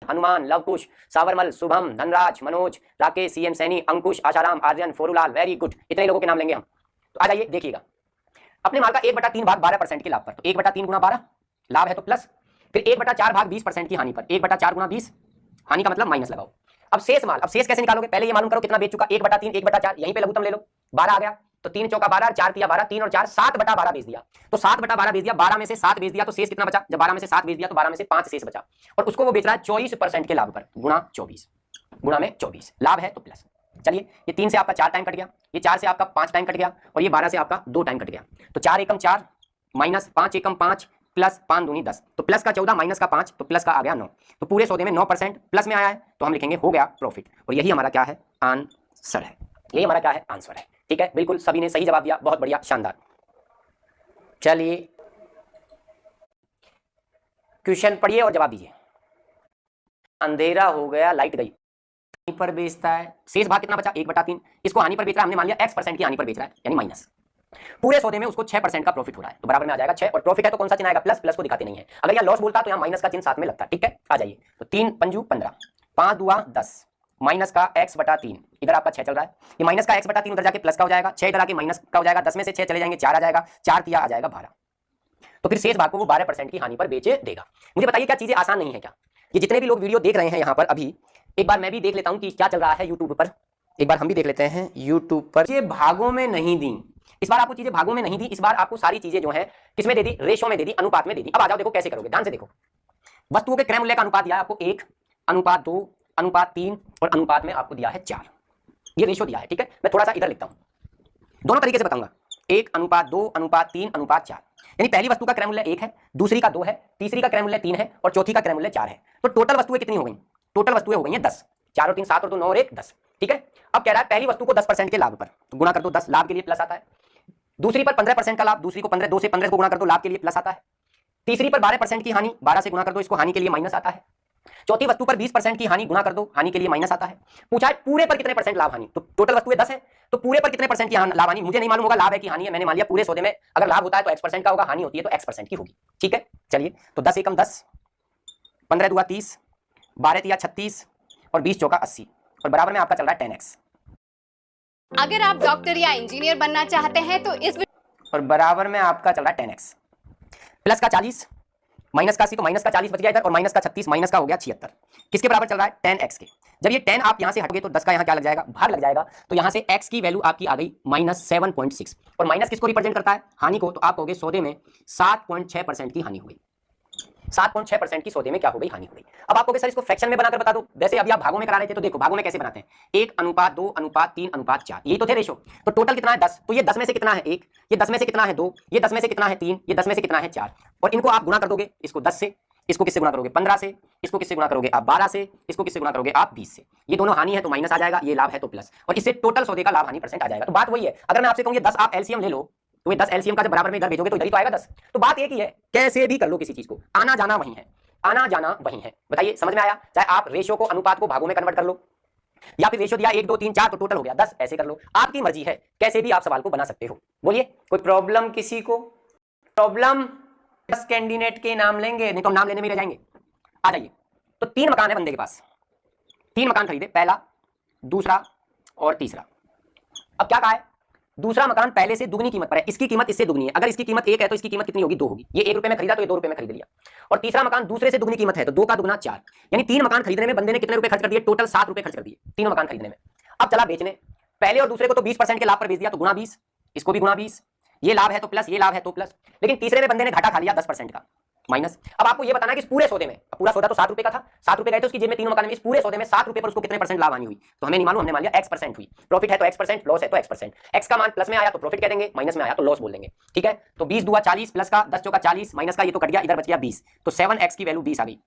Hanuman, Lavkush, Sawarmal, Shubham, Dhanraj, Manoj, Rakesh, CM Saini, अंकुश, Asaram, Aryan, फोरूलाल, very good. इतने लोगों के नाम लेंगे हम। तो आ जाइए देखिएगा, अपने माल का 1/3 भाग 12% के लाभ पर, तो 1/3 गुना 12 लाभ है तो प्लस, फिर 1/4 भाग 20% की हानि पर, 1/4 गुना 20 हानि का मतलब माइनस लगाओ। अब शेष माल, अब शेष कैसे निकालोगे, पहले ये मालूम करो कितना बेच चुका, 1/3 1/4, यहीं पे लघुत्तम ले लो, 12 आ गया तो 3 चौका 12, 4 तिया 12, 3 और 4 7/12 बेच दिया, तो 7/12 बेच दिया, 12 में से 7 बेच दिया तो शेष कितना बचा, जब 12 में से 7 बेच दिया तो 12 में से 5 शेष बचा, और उसको वो बेच रहा है 24% के लाभ पर, गुणा 24, गुणा में 24 लाभ है तो प्लस। चलिए ये 3 से आपका 4 टाइम कट गया, ये 4 से आपका 5 टाइम कट गया, और ये 12 से आपका 2 टाइम कट गया, तो 4 एकम 4 माइनस 5 एकम 5 प्लस 5 दूनी 10, तो प्लस का 14 माइनस का 5, तो प्लस का आ गया 9, तो पूरे सौदे में 9% प्लस में आया है, तो हम लिखेंगे हो गया प्रॉफिट, और यही हमारा क्या है आंसर है, यही हमारा क्या है आंसर है। ठीक है, बिल्कुल सभी ने सही जवाब दिया, बहुत बढ़िया, शानदार। चलिए क्वेश्चन पढ़िए और जवाब दीजिए। अंधेरा हो गया, लाइट गई, हानि पर बेचता है, शेष भाग कितना बचा 1/3, इसको हानि पर बेच रहा है, हमने मान लिया x% की हानि पर बेच रहा है यानी माइनस, पूरे सौदे में उसको 6% का प्रॉफिट हो रहा है, तो बराबर में आ जाएगा 6, और प्रॉफिट है तो कौन सा चिन्ह आएगा प्लस, प्लस को दिखाते नहीं है, अगर यहाँ लॉस बोलता तो यहाँ माइनस का चिन्ह साथ में लगता। ठीक है, आ जाइए, तो 3 पंजू 15, 5 दुआ 10, माइनस का x/3, इधर आपका 6 चल रहा है, ये माइनस का x/3 उधर जाके प्लस का हो जाएगा, 6 इधर आके माइनस का हो जाएगा, 10 में से 6 चले जाएंगे 4 आ जाएगा, 4 तिया आ जाएगा 12, तो फिर शेष भाग को वो 12% की हानि पर बेचे देगा। मुझे बताइए क्या चीजें आसान नहीं है क्या, ये जितने भी लोग वीडियो देख रहे हैं यहाँ पर अभी, एक बार मैं भी देख लेता हूँ कि क्या चल रहा है यूट्यूब पर, एक बार हम भी देख लेते हैं यूट्यूब पर। ये भागों में नहीं दी, इस बार आपको चीजें भागों में नहीं दी, इस बार आपको सारी चीजें जो है किसमें दे दी, रेशो में दे दी, अनुपात में दे दी। अब आ जाओ देखो कैसे करोगे, ध्यान से देखो, वस्तुओं के क्रय मूल्य का अनुपात दिया है आपको 1:2:3 और अनुपात में आपको दिया है 4, ये रेशो दिया है। ठीक है, मैं थोड़ा सा इधर लिखता हूँ, दोनों तरीके से बताऊंगा, 1:2:3:4, यानी पहली वस्तु का क्रय मूल्य 1 है, दूसरी का 2 है, तीसरी का क्रय मूल्य 3 है और चौथी का क्रय मूल्य 4 है, तो टोटल वस्तुएं कितनी हो गई, टोटल वस्तुएं हो गई हैं 10, 4 और 3 7 और 2 9 और 1 10। ठीक है, अब कह रहा है पहली वस्तु को 10% के लाभ पर, तो गुणा कर दो, 10 लाभ के लिए प्लस आता है, दूसरी पर 15% का लाभ, दूसरी को 15, 2 से 15 को गुणा कर दो, लाभ के लिए प्लस आता है, तीसरी पर 12% की हानि, 12 से गुणा कर दो, इसको हानि के लिए माइनस आता है, चौथी वस्तु पर 20% की हानि, गुणा कर दो, हानि के लिए माइनस आता है। पूछा है पूरे पर कितने परसेंट लाभ हानि, तो टोटल वस्तुएं 10 है, तो पूरे पर कितने परसेंट की लाभ हानि मुझे नहीं मालूम होगा, लाभ है कि हानि है, मैंने मान लिया पूरे सौदे में अगर लाभ होता है तो x% का होगा, हानि होती है तो x% की होगी। ठीक है, चलिए तो 10 एकम 10, 15 दुआ 30, 12 तिया 36 और 20 चौका 80, और बराबर में आपका चल रहा है 10x। अगर आप डॉक्टर या इंजीनियर बनना चाहते हैं तो इस, और बराबर में आपका चल रहा है 10x, प्लस का 40 माइनस का 80, तो माइनस का 40 बच गया इधर, और माइनस का 36 माइनस का हो गया 76, किसके बराबर चल रहा है 10x के। जब ये 10 आप यहां से हटोगे तो 10 का यहां क्या लग जाएगा, भाग लग जाएगा, तो यहां से x की वैल्यू आपकी आ गई -7.6, और माइनस किसको रिप्रेजेंट करता है, हानि को, तो आप कहोगे सौदे में 7.6% की हानि हो गई, 7.6% की सौदे में क्या हो गई, हानि हो गई। अब आप कहोगे सर इसको फ्रैक्शन में बनाकर बता दो, वैसे अभी आप भागों में करा रहे थे, तो देखो भागों में कैसे बनाते हैं, 1:2:3:4, यही तो थे रेशो, तो टोटल कितना है 10, तो ये 10 में से कितना है 1, ये 10 में से कितना है 2, ये 10 में से कितना है 3, ये 10 में से कितना है 4, और इनको आप गुणा कर दोगे, इसको 10 से, इसको किससे गुणा करोगे 15 से, इसको किससे गुणा करोगे आप 12 से, इसको किससे गुणा करोगे आप 20 से, ये दोनों हानि है तो माइनस आ जाएगा, ये लाभ है तो प्लस, और इससे टोटल सौदे का लाभ हानि परसेंट आ जाएगा। तो बात वही है, अगर मैं आपसे कहूँ 10 आप एलसीएम ले लो, तो ये 10 एलसीएम का जब बराबर में इधर भेजोगे तो इधर ही तो आएगा 10, तो बात एक ही है, कैसे भी कर लो किसी चीज को, आना जाना वही है, आना जाना वही है। बताइए समझ में आया, चाहे आप रेशो को, अनुपात को भागों में कन्वर्ट कर लो, या फिर रेशो दिया 1 2 3 4 तो टोटल हो गया 10, ऐसे कर लो, आपकी मर्जी है, कैसे भी आप सवाल को बना सकते हो। बोलिए कोई प्रॉब्लम किसी को, प्रॉब्लम, 10 कैंडिडेट के नाम लेंगे, नहीं तो नाम लेने में रह जाएंगे। आ जाइए, तो 3 मकान है बंदे के पास, 3 मकान खरीदे, पहला, दूसरा और तीसरा। अब क्या कहा है, दूसरा मकान पहले से दुगनी कीमत पर है, इसकी कीमत इससे दुगनी है, अगर इसकी कीमत 1 है तो इसकी कीमत कितनी होगी 2 होगी, ये 1 रुपए में खरीदा तो ये 2 रुपए में खरीद लिया, और तीसरा मकान दूसरे से दुगनी कीमत है तो 2 का दुगना 4, यानी 3 मकान खरीदने में बंदे ने कितने रुपए खर्च कर दिए, टोटल 7 रुपए खर्च कर दिए तीनों मकान खरीदने में। अब चला बेचने, पहले और दूसरे को तो 20% के लाभ पर बेच दिया तो गुणा 20, इसको भी गुणा 20, ये लाभ है तो प्लस, ये लाभ है तो प्लस, लेकिन तीसरे में बंदे ने घाटा खा लिया 10% का माइनस। अब आपको ये बताना है कि इस पूरे सौदे में, पूरा सौदा तो 7 रुपए का था, 7 रुपए गए थे उसकी जेब में, तीनों मकान में, इस पूरे सौदे में 7 रुपए पर उसको कितने परसेंट लाभ आनी हुई, तो हमें नहीं मालूम, हमने मान लिया x% हुई, प्रॉफिट है तो x%, लॉस है तो x%, x का मान प्लस में आया तो प्रॉफिट कह देंगे, माइनस में आया तो लॉस बोल देंगे। ठीक है, तो 20 दुआ 40 प्लस का 10 चौका 40 माइनस का ये तो कट गया, इधर बच गया 20, तो 7x की वैल्यू 20 आ गई।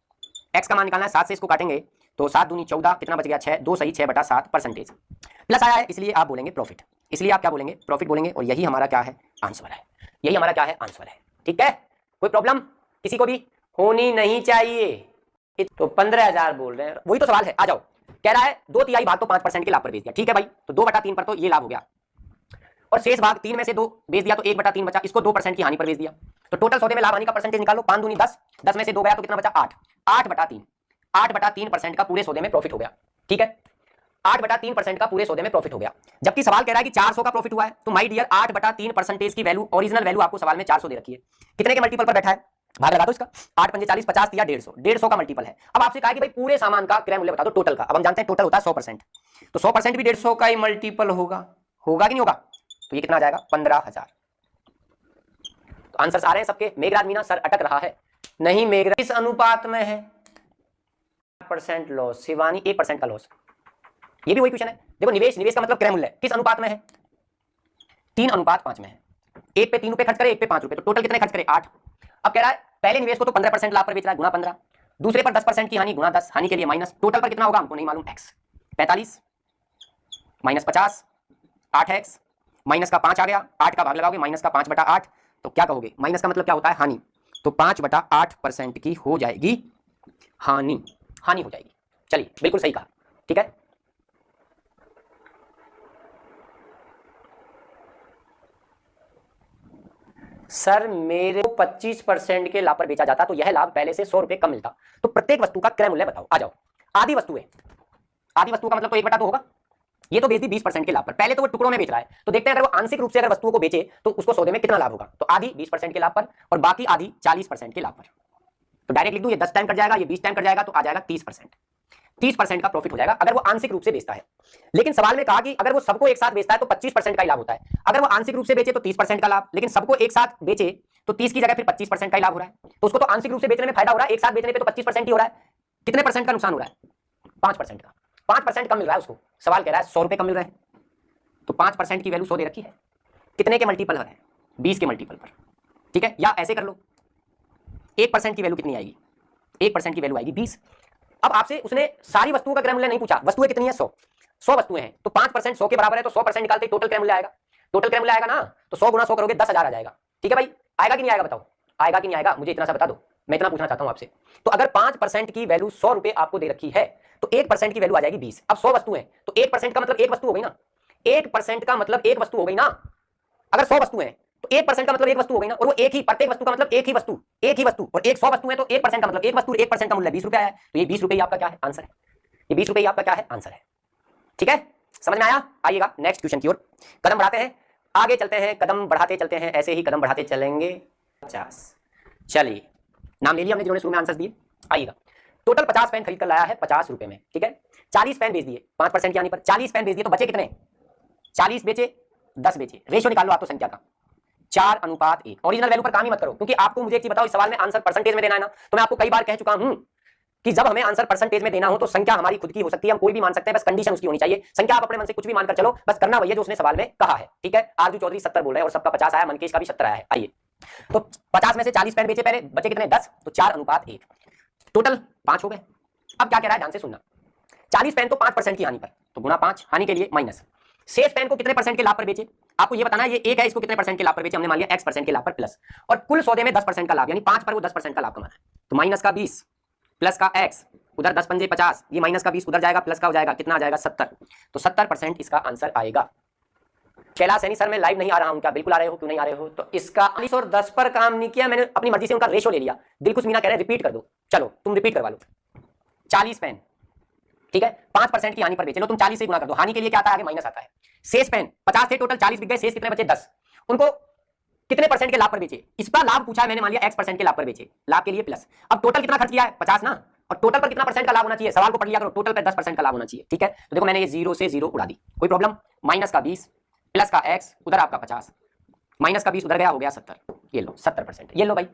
x का मान निकालना है, 7 से इसको काटेंगे तो 7 दूनी 14, कितना बच गया 6, 2 सही 6/7% प्लस आया है, इसलिए आप बोलेंगे प्रॉफिट, इसलिए आप क्या बोलेंगे प्रॉफिट बोलेंगे, और यही हमारा क्या है आंसर है, यही हमारा क्या है आंसर है। ठीक है, कोई प्रॉब्लम किसी को भी होनी नहीं चाहिए। तो 15,000 बोल रहे हैं, वही तो सवाल है। आ जाओ, कह रहा है 2/3 भाग तो 5% के लाभ पर बेच दिया, ठीक है भाई, तो 2/3 पर तो ये लाभ हो गया, और शेष भाग 3 में से 2 बेच दिया तो 1/3 बचा, इसको 2% की हानि पर बेच दिया, तो टोटल सौदे में लाभ हानि का परसेंटेज निकालो, 5 दूनी 10, 10 में से 2 गया तो कितना बचा 8, 8/3, 8/3% का पूरे सौदे में प्रॉफिट हो गया, ठीक है, 8/3% का पूरे सौदे में प्रॉफिट हो गया। जबकि सवाल कह रहा है कि 400 का प्रॉफिट हुआ है, तो माय डियर 8/3% की वैल्यू, ओरिजिनल वैल्यू आपको सवाल में 400 दे रखी है, कितने के मल्टीपल पर बैठा है, भाग लगा दो इसका, 8 पंजे 40, 50 दिया 150, 150 का मल्टीपल है। अब आपसे कहा कि भाई पूरे सामान का क्रय मूल्य बता दो, टोटल का। अब हम जानते हैं टोटल होता है 100%, तो 100% भी 150 का ही मल्टीपल होगा, होगा कि नहीं होगा, तो ये कितना आ जाएगा 15,000। तो आंसर आ रहे हैं सबके। मेघराज मीना सर अटक रहा है, नहीं मेघराज किस अनुपात में है, 8% लॉस, शिवानी 1% का लॉस, ये भी वही क्वेश्चन है। देखो निवेश, निवेश का मतलब क्रय मूल्य किस अनुपात में है, 3:5 में है, एक पे 3 रुपए खर्च करे, एक पे 5 रुपए, तो टोटल कितने खर्च करे 8। अब कह रहा है पहले निवेश को तो 15% लाभ पर बेच रहा है, गुना 15, दूसरे पर 10% की हानि, गुना 10, हानि के लिए माइनस, टोटल पर कितना होगा हमको नहीं मालूम, x 45 माइनस 50, 8x, माइनस का 5 आ गया, 8 का भाग लगाओगे, माइनस का 5/8, तो क्या कहोगे, माइनस का मतलब क्या होता है हानि, तो 5/8% की हो जाएगी हानि, हानि हो जाएगी। चलिए बिल्कुल सही कहा, ठीक है। सर मेरे को 25% के लाभ पर बेचा जाता तो यह लाभ पहले से 100 रुपए कम मिलता, तो प्रत्येक वस्तु का क्रय मूल्य बताओ। आ जाओ, आधी वस्तु है, आधी वस्तु का मतलब तो 1/2 होगा, ये तो बेच दी 20% के लाभ पर, पहले तो वो टुकड़ों में बेच रहा है, तो देखते हैं अगर वो आंशिक रूप से अगर वस्तुओं को बेचे तो उसको सौदे में कितना लाभ होगा, तो आधी 20% के लाभ पर और बाकी आधी 40% के लाभ पर, तो डायरेक्ट लिख दूं, ये 10 टाइम कट जाएगा, ये 20 टाइम कट जाएगा, तो आ जाएगा 30%, 30% का प्रॉफिट हो जाएगा अगर वो आंशिक रूप से बेचता है। लेकिन सवाल में कहा कि अगर वो सबको एक साथ बेचता है तो 25% का ही लाभ होता है, अगर वो आंशिक रूप से बेचे तो 30% का लाभ, लेकिन सबको एक साथ बेचे तो 30 की जगह फिर 25% का ही लाभ हो रहा है, तो उसको तो आंशिक रूप से बेचने में फायदा हो रहा है, एक साथ बेचने पे तो 25% ही हो रहा है, कितने परसेंट का नुकसान हो रहा है, 5% का, 5% कम मिल रहा है उसको, सवाल कह रहा है 100 रुपए कम मिल रहे हैं, तो 5% की वैल्यू 100 दे रखी है, कितने के मल्टीपल पर है, 20 के मल्टीपल पर, ठीक है। या ऐसे कर लो, 1% की वैल्यू कितनी आएगी, 1% की वैल्यू आएगी 20। अब आपसे उसने सारी वस्तुओं का क्रय मूल्य नहीं पूछा, वस्तुएं कितनी है 100 वस्तुएं हैं, तो 5% 100 के बराबर है, तो 100% निकालते टोटल क्रय मूल्य आएगा, टोटल क्रय मूल्य आएगा ना, तो 100 गुना 100 करोगे 10,000 आ जाएगा, ठीक है भाई। आएगा कि नहीं आएगा बताओ, आएगा कि नहीं आएगा, मुझे इतना सा बता दो, मैं इतना पूछना चाहता हूं आपसे। तो अगर 5% की वैल्यू 100 रुपए आपको दे रखी है तो 1% की वैल्यू आ जाएगी 20। अब 100 वस्तुएं, तो 1% का मतलब एक वस्तु हो गई ना, 1% का मतलब एक वस्तु हो गई ना, अगर 100 वस्तुएं हैं तो 1% का मतलब एक वस्तु हो गई ना, और वो एक ही, प्रत्येक वस्तु का मतलब एक ही वस्तु, एक ही वस्तु, और 100 वस्तु है तो 1% का मतलब एक वस्तु, 1% का मूल्य 20 रुपया है, तो ये 20 रुपये आपका क्या है आंसर है, ये 20 रुपये आपका क्या है आंसर है, ठीक है। समझ में आया, आइएगा नेक्स्ट क्वेश्चन की ओर कदम बढ़ाते हैं, आगे चलते हैं, कदम बढ़ाते चलते हैं, ऐसे ही कदम बढ़ाते चलेंगे। 50, चलिए नाम ले लिया हमने जिन्होंने शुरू में आंसर दिए। आइएगा, टोटल 50 पेन खरीद कर लाया है 50 रुपए में, ठीक है, 40 पेन बेच दिए 5% के आने पर, 40 पेन बेच दिए तो बचे कितने, 40 बेचे 10 बेचे, रेशियो निकाल लो आप तो संख्या का 4:1। ओरिजिनल वैल्यू पर काम ही मत करो, क्योंकि आपको मुझे एक चीज बताओ, इस सवाल में आंसर परसेंटेज में देना है ना, तो मैं आपको कई बार कह चुका हूं कि जब हमें आंसर परसेंटेज में देना हो तो संख्या हमारी खुद की हो सकती है, हम कोई भी मान सकते हैं, बस कंडीशन उसकी होनी चाहिए। संख्या आप अपने मन से कुछ भी मानकर चलो, बस करना वही है जो उसने सवाल में कहा है, ठीक है। आरजू चौधरी 70 बोल रहे हैं और सबका 50 आया, मनकेश का भी 70 आया है। आइए, तो 50 में से 40 पेन बेचे पहले, बचे कितने 10, तो 4:1, टोटल 5 हो गए। अब क्या कह रहा है ध्यान से सुनना, 40 पेन तो 5% की हानि पर, तो गुना 5, हानि के लिए माइनस, शेष पेन को कितने परसेंट के लाभ पर बेचे, आपको ये बताना है, ये एक है, इसको कितने परसेंट के लाभ पर बेचे, हमने मान लिया x% के लाभ पर प्लस, और कुल सौदे में 10% का लाभ, यानी 5 पर वो 10% का लाभ कमाना है, तो माइनस का 20 प्लस का x, उधर 10 पंजे 50, ये माइनस का 20 उधर जाएगा, प्लस का हो जाएगा, कितना आ जाएगा 70, तो 70% इसका आंसर आएगा। कैलाश सैनी सर मैं लाइव नहीं आ रहा हूं क्या, बिल्कुल आ रहे हो, क्यों नहीं आ रहे हो, तो इसका 40 और 10 पर काम नहीं किया मैंने, अपनी मर्जी से उनका रेशो ले लिया। दिलकुश मीना कह रहे हैं रिपीट कर दो, चलो तुम रिपीट करवा लो, 40 पेन, ठीक है, 5% की हानि पर बेचे लो, तुम 40 से गुना कर दो, हानि के लिए क्या आता है आगे माइनस आता है, शेष पेन 50 थे टोटल, 40 बिक गए, शेष कितने बचे 10, उनको कितने परसेंट के लाभ पर बेचे, इसका लाभ पूछा है मैंने, मान लिया x% के लाभ पर बेचे, लाभ के लिए प्लस, अब टोटल कितना खर्च किया है 50 ना, और टोटल पर कितना परसेंट का लाभ होना चाहिए, सवाल को पढ़ लिया करो, टोटल पर 10% का लाभ होना चाहिए, ठीक है। तो देखो मैंने ये 0 से 0 उड़ा दी, कोई प्रॉब्लम, माइनस का 20 प्लस का x, उधर आपका 50, माइनस का 20 उधर गया, हो गया 70, ये लो 70%, ये लो भाई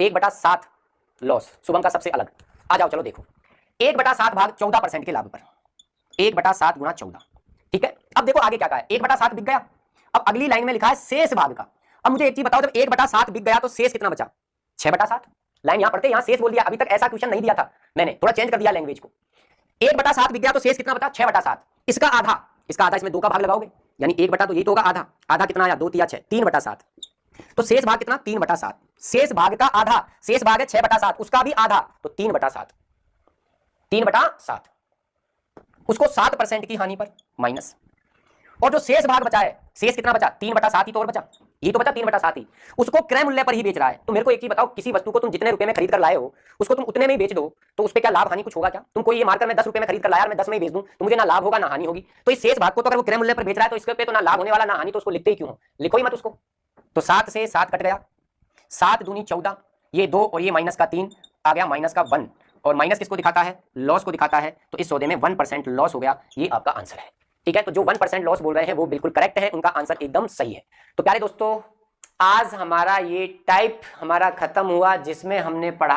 1/7 लॉस, शुभम का सबसे अलग। आ जाओ चलो देखो, 1/7 भाग 14% के लाभ पर, 1/7 गुणा 14, ठीक है। अब देखो आगे क्या कहा है, 1/7 बिक गया, अब अगली लाइन में लिखा है शेष भाग का। अब मुझे एक चीज बताओ, जब 1/7 बिक गया तो शेष कितना बचा, 6/7, लाइन यहां पढ़ते, यहां शेष बोल दिया, अभी तक ऐसा क्वेश्चन नहीं दिया था मैंने, थोड़ा चेंज कर दिया लैंग्वेज को। 1/7 बिक गया तो शेष कितना बचा 6/7, इसका आधा, इसका आधा, इसमें 2 का भाग लगाओगे, यानी 1 बटा, तो ये तो होगा आधा, आधा कितना आया 2 तिया 6, 3/7, तो शेष भाग कितना 3/7, शेष भाग का आधा, शेष भाग है 6/7, उसका भी आधा, तो 3/7, 3/7, उसको 7% की हानि पर माइनस, और जो शेष भाग बचा है, शेष कितना बचा 3/7 ही तो और बचा, ये तो बचा 3/7 ही, उसको क्रय मूल्य पर ही बेच रहा है। तो मेरे को एक चीज बताओ, किसी वस्तु को तुम जितने रुपए में खरीद कर लाए हो उसको तुम उतने में ही बेच दो तो उस पर क्या लाभ हानि कुछ होगा क्या? तुम कोई ये मारकर मैं 10 रुपए में खरीद कर लाया, मैं 10 में ही बेच दूं तो मुझे ना लाभ होगा ना हानि होगी। तो इस शेष भाग को तो अगर वो क्रय मूल्य पर बेच रहा है तो इसके पे तो ना लाभ होने वाला ना हानि, तो उसको लिखते ही क्यों हो? लिखो ही मत उसको। तो 7 से 7 कट गया, 7 दूनी 14, ये 2 और ये माइनस का 3 आ गया माइनस का 1, और माइनस किसको दिखाता है? लॉस को दिखाता है। तो इस सौदे में 1% लॉस हो गया, ये आपका आंसर है। ठीक है, तो जो 1% लॉस बोल रहे हैं वो बिल्कुल करेक्ट है, उनका आंसर एकदम सही है। तो प्यारे दोस्तों, आज हमारा ये टाइप हमारा खत्म हुआ जिसमें हमने पढ़ा